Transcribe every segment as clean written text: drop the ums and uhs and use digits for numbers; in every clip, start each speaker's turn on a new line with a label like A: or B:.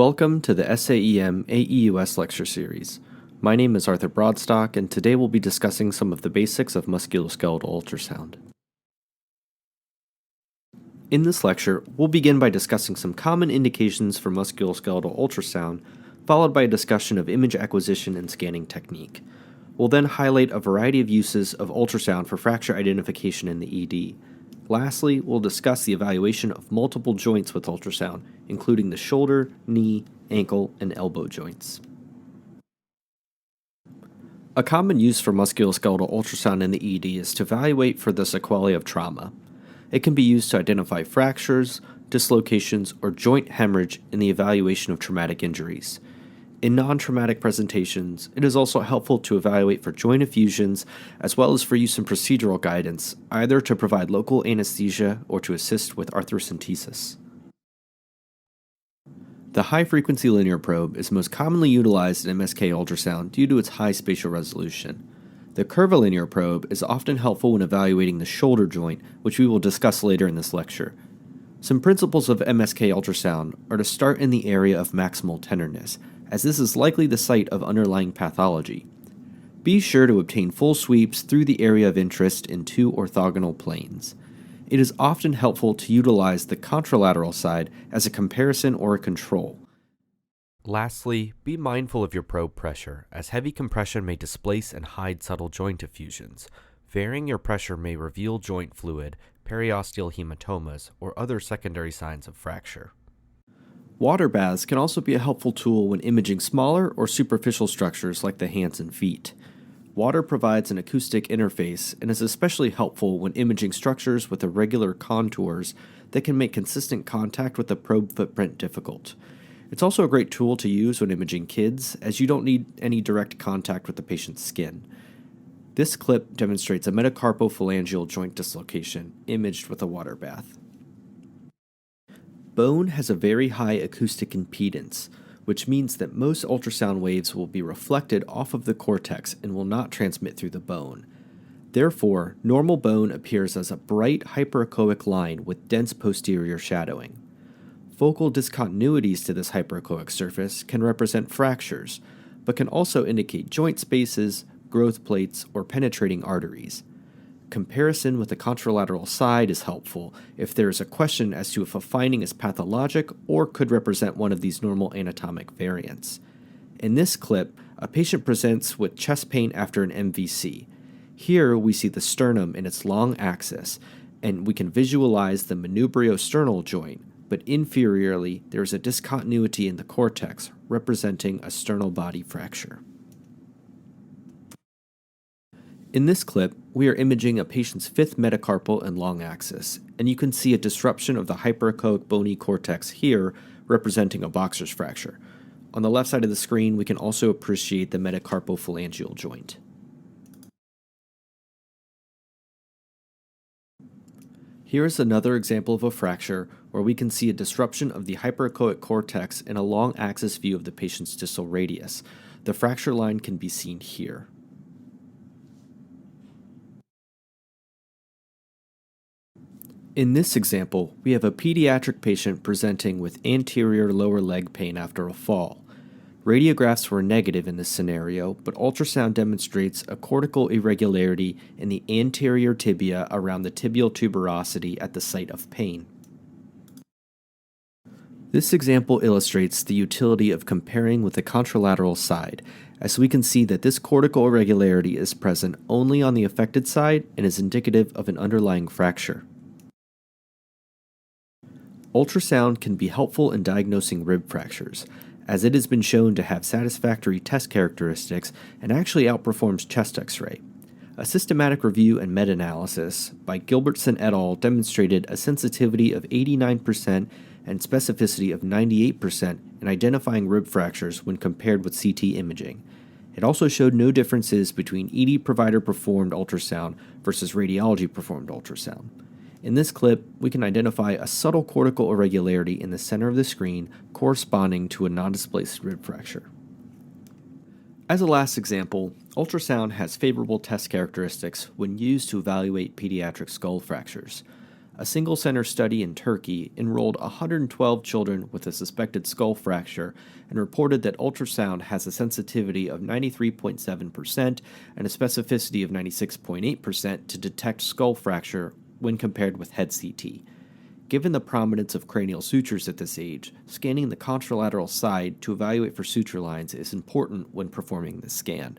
A: Welcome to the SAEM AEUS lecture series. My name is Arthur Broadstock, and today we'll be discussing some of the basics of musculoskeletal ultrasound. In this lecture, we'll begin by discussing some common indications for musculoskeletal ultrasound, followed by a discussion of image acquisition and scanning technique. We'll then highlight a variety of uses of ultrasound for fracture identification in the ED. Lastly, we'll discuss the evaluation of multiple joints with ultrasound, including the shoulder, knee, ankle, and elbow joints. A common use for musculoskeletal ultrasound in the ED is to evaluate for the sequelae of trauma. It can be used to identify fractures, dislocations, or joint hemorrhage in the evaluation of traumatic injuries. In non-traumatic presentations, it is also helpful to evaluate for joint effusions as well as for use in procedural guidance, either to provide local anesthesia or to assist with arthrocentesis. The high-frequency linear probe is most commonly utilized in MSK ultrasound due to its high spatial resolution. The curvilinear probe is often helpful when evaluating the shoulder joint, which we will discuss later in this lecture. Some principles of MSK ultrasound are to start in the area of maximal tenderness, as this is likely the site of underlying pathology. Be sure to obtain full sweeps through the area of interest in two orthogonal planes. It is often helpful to utilize the contralateral side as a comparison or a control. Lastly, be mindful of your probe pressure, as heavy compression may displace and hide subtle joint effusions. Varying your pressure may reveal joint fluid, periosteal hematomas, or other secondary signs of fracture. Water baths can also be a helpful tool when imaging smaller or superficial structures like the hands and feet. Water provides an acoustic interface and is especially helpful when imaging structures with irregular contours that can make consistent contact with the probe footprint difficult. It's also a great tool to use when imaging kids, as you don't need any direct contact with the patient's skin. This clip demonstrates a metacarpophalangeal joint dislocation imaged with a water bath. Bone has a very high acoustic impedance, which means that most ultrasound waves will be reflected off of the cortex and will not transmit through the bone. Therefore, normal bone appears as a bright hyperechoic line with dense posterior shadowing. Focal discontinuities to this hyperechoic surface can represent fractures, but can also indicate joint spaces, growth plates, or penetrating arteries. Comparison with the contralateral side is helpful if there is a question as to if a finding is pathologic or could represent one of these normal anatomic variants. In this clip, a patient presents with chest pain after an MVC. Here we see the sternum in its long axis, and we can visualize the manubriosternal joint, but inferiorly there is a discontinuity in the cortex representing a sternal body fracture. In this clip, we are imaging a patient's fifth metacarpal and long axis, and you can see a disruption of the hyperechoic bony cortex here, representing a Boxer's fracture. On the left side of the screen, we can also appreciate the metacarpophalangeal joint. Here is another example of a fracture where we can see a disruption of the hyperechoic cortex in a long axis view of the patient's distal radius. The fracture line can be seen here. In this example, we have a pediatric patient presenting with anterior lower leg pain after a fall. Radiographs were negative in this scenario, but ultrasound demonstrates a cortical irregularity in the anterior tibia around the tibial tuberosity at the site of pain. This example illustrates the utility of comparing with the contralateral side, as we can see that this cortical irregularity is present only on the affected side and is indicative of an underlying fracture. Ultrasound can be helpful in diagnosing rib fractures, as it has been shown to have satisfactory test characteristics and actually outperforms chest X-ray. A systematic review and meta-analysis by Gilbertson et al. Demonstrated a sensitivity of 89% and specificity of 98% in identifying rib fractures when compared with CT imaging. It also showed no differences between ED provider-performed ultrasound versus radiology-performed ultrasound. In this clip, we can identify a subtle cortical irregularity in the center of the screen corresponding to a non-displaced rib fracture. As a last example, ultrasound has favorable test characteristics when used to evaluate pediatric skull fractures. A single-center study in Turkey enrolled 112 children with a suspected skull fracture and reported that ultrasound has a sensitivity of 93.7% and a specificity of 96.8% to detect skull fracture when compared with head CT. Given the prominence of cranial sutures at this age, scanning the contralateral side to evaluate for suture lines is important when performing the scan.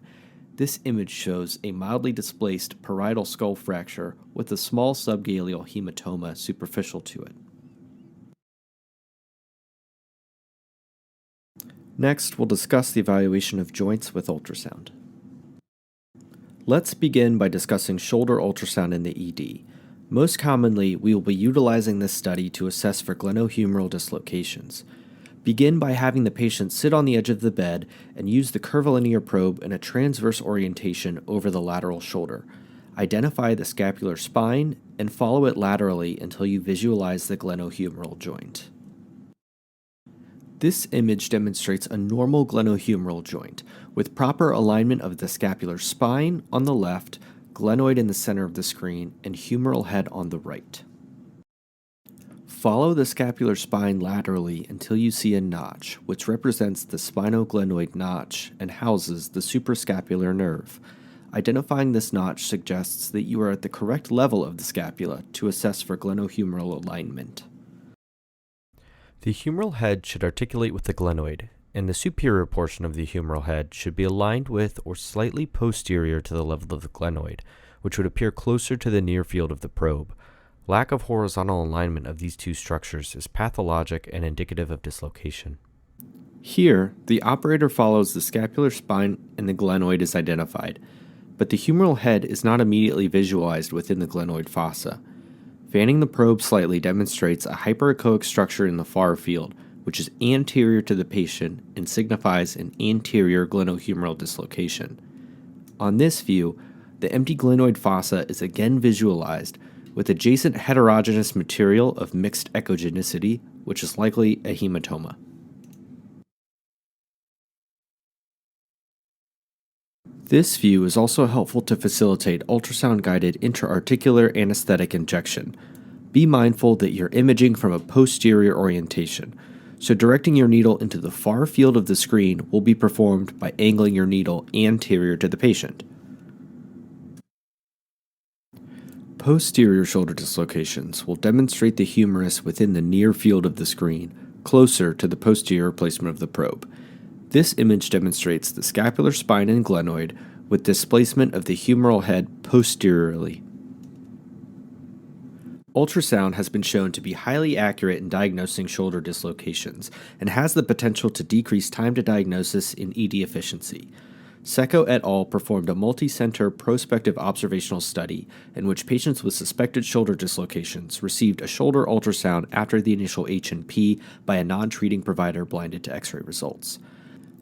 A: This image shows a mildly displaced parietal skull fracture with a small subgaleal hematoma superficial to it. Next, we'll discuss the evaluation of joints with ultrasound. Let's begin by discussing shoulder ultrasound in the ED. Most commonly, we will be utilizing this study to assess for glenohumeral dislocations. Begin by having the patient sit on the edge of the bed and use the curvilinear probe in a transverse orientation over the lateral shoulder. Identify the scapular spine and follow it laterally until you visualize the glenohumeral joint. This image demonstrates a normal glenohumeral joint with proper alignment of the scapular spine on the left, glenoid in the center of the screen, and humeral head on the right. Follow the scapular spine laterally until you see a notch, which represents the spinoglenoid notch and houses the suprascapular nerve. Identifying this notch suggests that you are at the correct level of the scapula to assess for glenohumeral alignment. The humeral head should articulate with the glenoid, and the superior portion of the humeral head should be aligned with or slightly posterior to the level of the glenoid, which would appear closer to the near field of the probe. Lack of horizontal alignment of these two structures is pathologic and indicative of dislocation. Here, the operator follows the scapular spine and the glenoid is identified, but the humeral head is not immediately visualized within the glenoid fossa. Fanning the probe slightly demonstrates a hyperechoic structure in the far field, which is anterior to the patient and signifies an anterior glenohumeral dislocation. On this view, the empty glenoid fossa is again visualized, with adjacent heterogeneous material of mixed echogenicity, which is likely a hematoma. This view is also helpful to facilitate ultrasound-guided intra-articular anesthetic injection. Be mindful that you're imaging from a posterior orientation, so directing your needle into the far field of the screen will be performed by angling your needle anterior to the patient. Posterior shoulder dislocations will demonstrate the humerus within the near field of the screen, closer to the posterior placement of the probe. This image demonstrates the scapular spine and glenoid with displacement of the humeral head posteriorly. Ultrasound has been shown to be highly accurate in diagnosing shoulder dislocations and has the potential to decrease time to diagnosis in ED efficiency. Secco et al. Performed a multi-center prospective observational study in which patients with suspected shoulder dislocations received a shoulder ultrasound after the initial H&P by a non-treating provider blinded to X-ray results.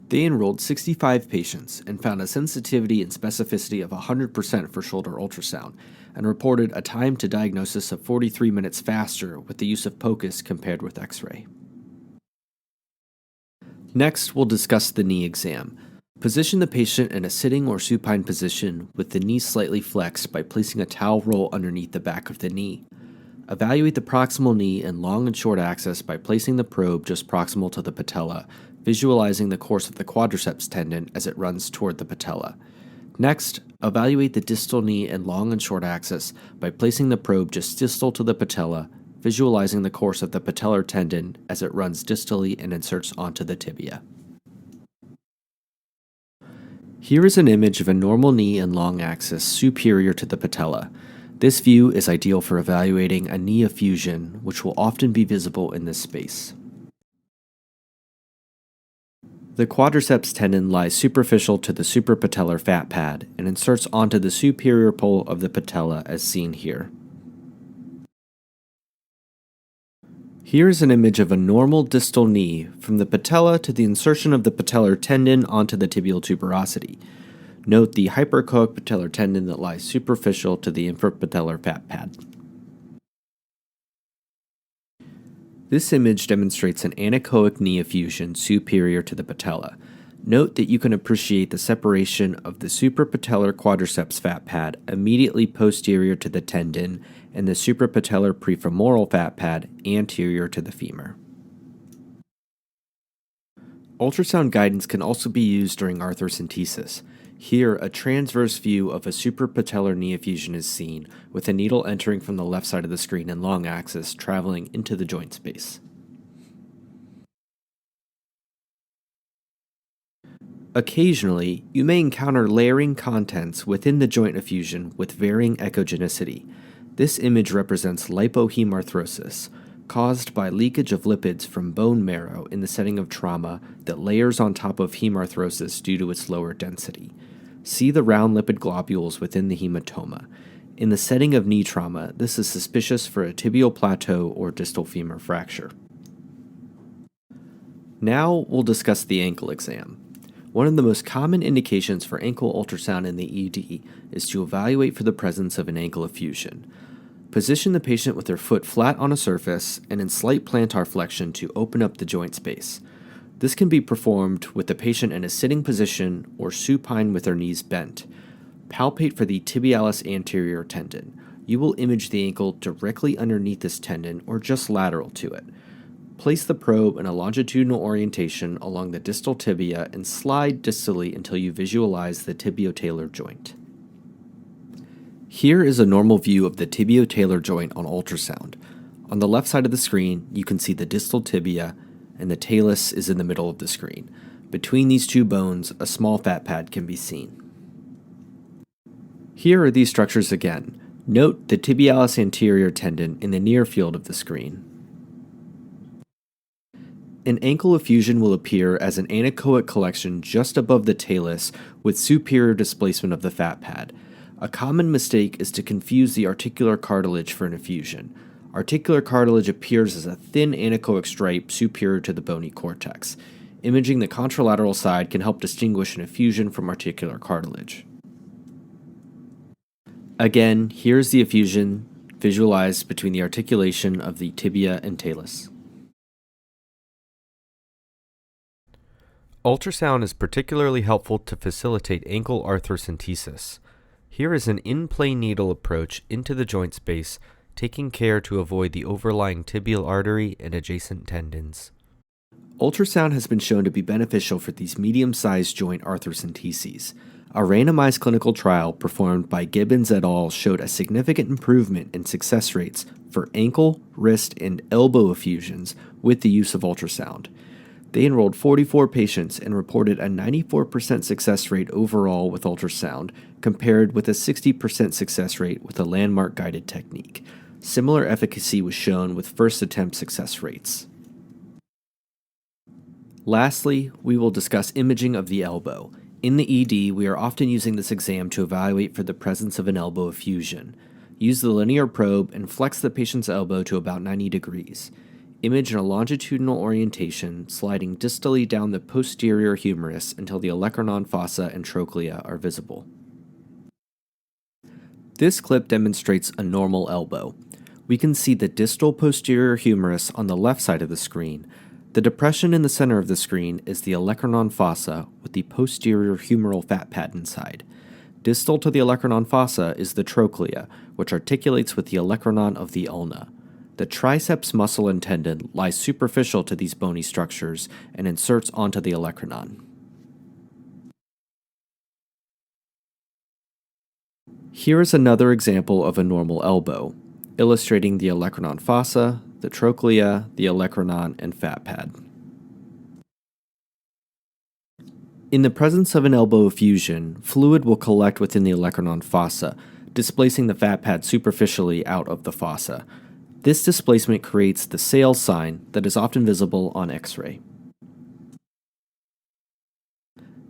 A: They enrolled 65 patients and found a sensitivity and specificity of 100% for shoulder ultrasound and reported a time to diagnosis of 43 minutes faster with the use of POCUS compared with X-ray. Next, we'll discuss the knee exam. Position the patient in a sitting or supine position with the knee slightly flexed by placing a towel roll underneath the back of the knee. Evaluate the proximal knee and long and short axis by placing the probe just proximal to the patella, visualizing the course of the quadriceps tendon as it runs toward the patella. Next, evaluate the distal knee and long and short axis by placing the probe just distal to the patella, visualizing the course of the patellar tendon as it runs distally and inserts onto the tibia. Here is an image of a normal knee and long axis superior to the patella. This view is ideal for evaluating a knee effusion, which will often be visible in this space. The quadriceps tendon lies superficial to the suprapatellar fat pad and inserts onto the superior pole of the patella as seen here. Here is an image of a normal distal knee from the patella to the insertion of the patellar tendon onto the tibial tuberosity. Note the hyperechoic patellar tendon that lies superficial to the infrapatellar fat pad. This image demonstrates an anechoic knee effusion superior to the patella. Note that you can appreciate the separation of the suprapatellar quadriceps fat pad immediately posterior to the tendon and the suprapatellar prefemoral fat pad anterior to the femur. Ultrasound guidance can also be used during arthrocentesis. Here, a transverse view of a suprapatellar knee effusion is seen, with a needle entering from the left side of the screen and long axis traveling into the joint space. Occasionally, you may encounter layering contents within the joint effusion with varying echogenicity. This image represents lipohemarthrosis, caused by leakage of lipids from bone marrow in the setting of trauma that layers on top of hemarthrosis due to its lower density. See the round lipid globules within the hematoma. In the setting of knee trauma, this is suspicious for a tibial plateau or distal femur fracture. Now we'll discuss the ankle exam. One of the most common indications for ankle ultrasound in the ED is to evaluate for the presence of an ankle effusion. Position the patient with their foot flat on a surface and in slight plantar flexion to open up the joint space. This can be performed with the patient in a sitting position or supine with their knees bent. Palpate for the tibialis anterior tendon. You will image the ankle directly underneath this tendon or just lateral to it. Place the probe in a longitudinal orientation along the distal tibia and slide distally until you visualize the tibiotalar joint. Here is a normal view of the tibiotalar joint on ultrasound. On the left side of the screen, you can see the distal tibia, and the talus is in the middle of the screen. Between these two bones, a small fat pad can be seen. Here are these structures again. Note the tibialis anterior tendon in the near field of the screen. An ankle effusion will appear as an anechoic collection just above the talus with superior displacement of the fat pad. A common mistake is to confuse the articular cartilage for an effusion. Articular cartilage appears as a thin anechoic stripe superior to the bony cortex. Imaging the contralateral side can help distinguish an effusion from articular cartilage. Again, here's the effusion visualized between the articulation of the tibia and talus. Ultrasound is particularly helpful to facilitate ankle arthrocentesis. Here is an in-plane needle approach into the joint space, taking care to avoid the overlying tibial artery and adjacent tendons. Ultrasound has been shown to be beneficial for these medium-sized joint arthrocenteses. A randomized clinical trial performed by Gibbons et al. Showed a significant improvement in success rates for ankle, wrist, and elbow effusions with the use of ultrasound. They enrolled 44 patients and reported a 94% success rate overall with ultrasound, compared with a 60% success rate with a landmark guided technique. Similar efficacy was shown with first attempt success rates. Lastly, we will discuss imaging of the elbow. In the ED, we are often using this exam to evaluate for the presence of an elbow effusion. Use the linear probe and flex the patient's elbow to about 90 degrees. Image in a longitudinal orientation, sliding distally down the posterior humerus until the olecranon fossa and trochlea are visible. This clip demonstrates a normal elbow. We can see the distal posterior humerus on the left side of the screen. The depression in the center of the screen is the olecranon fossa with the posterior humeral fat pad inside. Distal to the olecranon fossa is the trochlea, which articulates with the olecranon of the ulna. The triceps muscle and tendon lies superficial to these bony structures and inserts onto the olecranon. Here is another example of a normal elbow, illustrating the olecranon fossa, the trochlea, the olecranon, and fat pad. In the presence of an elbow effusion, fluid will collect within the olecranon fossa, displacing the fat pad superficially out of the fossa. This displacement creates the Sales sign that is often visible on X-ray.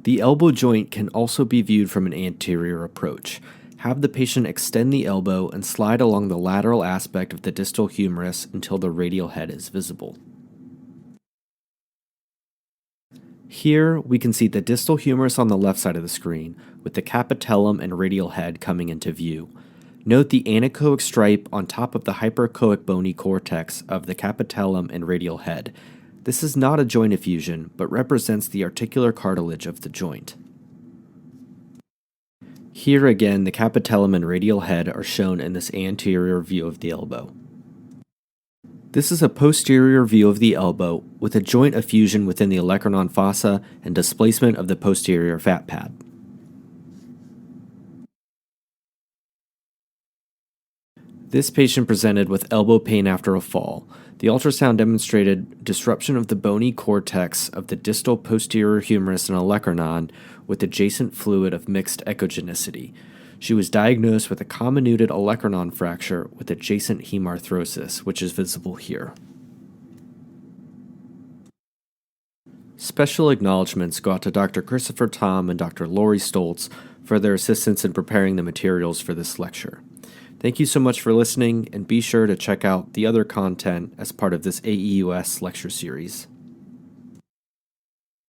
A: The elbow joint can also be viewed from an anterior approach. Have the patient extend the elbow and slide along the lateral aspect of the distal humerus until the radial head is visible. Here, we can see the distal humerus on the left side of the screen, with the capitellum and radial head coming into view. Note the anechoic stripe on top of the hyperechoic bony cortex of the capitellum and radial head. This is not a joint effusion, but represents the articular cartilage of the joint. Here again, the capitellum and radial head are shown in this anterior view of the elbow. This is a posterior view of the elbow with a joint effusion within the olecranon fossa and displacement of the posterior fat pad. This patient presented with elbow pain after a fall. The ultrasound demonstrated disruption of the bony cortex of the distal posterior humerus and olecranon with adjacent fluid of mixed echogenicity. She was diagnosed with a comminuted olecranon fracture with adjacent hemarthrosis, which is visible here. Special acknowledgments go out to Dr. Christopher Tom and Dr. Lori Stoltz for their assistance in preparing the materials for this lecture. Thank you so much for listening, and be sure to check out the other content as part of this AEUS lecture series.